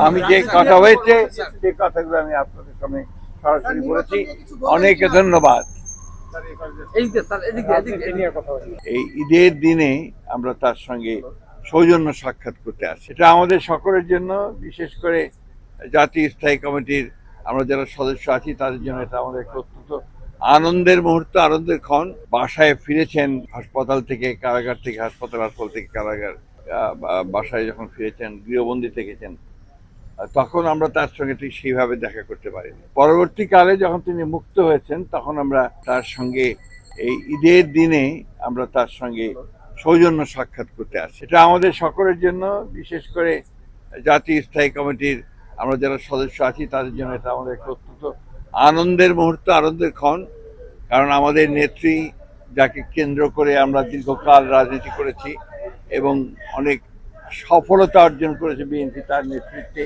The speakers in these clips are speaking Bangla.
আমি যে কথা হয়েছে সেই কথাগুলো আমি আপনাদের সামনে সরাসরি বলেছি। অনেকে ধন্যবাদ। এই ঈদের দিনে আমরা তার সঙ্গে সৌজন্য সাক্ষাৎ করতে আসি। এটা আমাদের সকলের জন্য, বিশেষ করে জাতীয় স্থায়ী কমিটির আমরা যারা সদস্য আছি তাদের জন্য এটা আমাদের অত্যন্ত আনন্দের মুহূর্ত, আনন্দের ক্ষণ। বাসায় ফিরেছেন হাসপাতাল থেকে, কারাগার থেকে হাসপাতাল, হাসপাতাল থেকে কারাগার, বাসায় যখন ফিরেছেন, গৃহবন্দী থেকেছেন, তখন আমরা তার সঙ্গে ঠিক সেইভাবে দেখা করতে পারিনি। পরবর্তীকালে যখন তিনি মুক্ত হয়েছেন তখন আমরা তার সঙ্গে এই ঈদের দিনে আমরা তার সঙ্গে সৌজন্য সাক্ষাৎ করতে আসি। এটা আমাদের সকলের জন্য, বিশেষ করে জাতীয় স্থায়ী কমিটির আমরা যারা সদস্য আছি তাদের জন্য এটা আমাদের অত্যন্ত আনন্দের মুহূর্ত, আনন্দের ক্ষণ। কারণ আমাদের নেত্রী, যাকে কেন্দ্র করে আমরা দীর্ঘকাল রাজনীতি করেছি এবং অনেক সফলতা অর্জন করেছে বিএনপি তার নেতৃত্বে,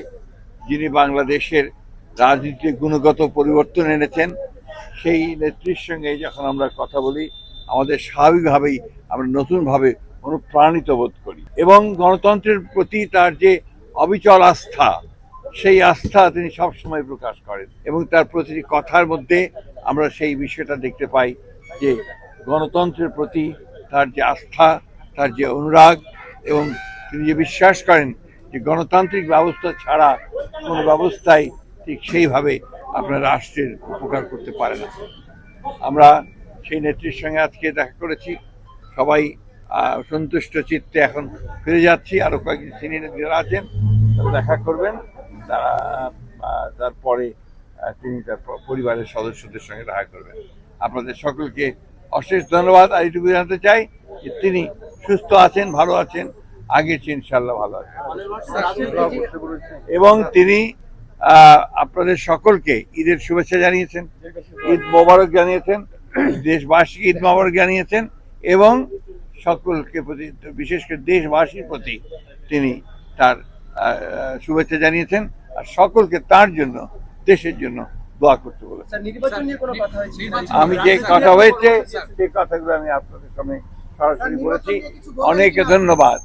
যিনি বাংলাদেশের রাজনীতির গুণগত পরিবর্তন এনেছেন, সেই নেত্রীর সঙ্গে যখন আমরা কথা বলি আমাদের স্বাভাবিকভাবেই আমরা নতুনভাবে অনুপ্রাণিত বোধ করি এবং গণতন্ত্রের প্রতি তার যে অবিচল আস্থা, সেই আস্থা তিনি সবসময় প্রকাশ করেন এবং তার প্রতিটি কথার মধ্যে আমরা সেই বিষয়টা দেখতে পাই যে গণতন্ত্রের প্রতি তার যে আস্থা, তার যে অনুরাগ, এবং তিনি যে বিশ্বাস করেন যে গণতান্ত্রিক ব্যবস্থা ছাড়া কোনো ব্যবস্থাই ঠিক সেইভাবে আপনার রাষ্ট্রের উপকার করতে পারে না। আমরা সেই নেত্রীর সঙ্গে আজকে দেখা করেছি, সবাই সন্তুষ্ট চিত্তে এখন ফিরে যাচ্ছি। আরও কয়েকজন সিনিয়র নেতারা আছেন, তারা দেখা করবেন, তারা তারপরে তিনি তার পরিবারের সদস্যদের সঙ্গে দেখা করবেন। আপনাদের সকলকে অশেষ ধন্যবাদ। আর এটুকু জানাতে চাই যে তিনি সুস্থ আছেন, ভালো আছেন, আগের চেয়ে ইনশাল্লাহ ভালো আছেন এবং তিনি আপনাদের সকলকে ঈদের শুভেচ্ছা জানিয়েছেন, ঈদ মোবারক জানিয়েছেন, দেশবাসীকে ঈদ মোবারক জানিয়েছেন এবং সকলকে প্রতি, বিশেষ করে দেশবাসীর প্রতি তিনি তার শুভেচ্ছা জানিয়েছেন আর সকলকে তার জন্য, দেশের জন্য দোয়া করতে বলেছেন। আমি যে কথা হয়েছে সেই কথাগুলো আমি আপনাদের সামনে সরাসরি বলেছি। অনেকে ধন্যবাদ।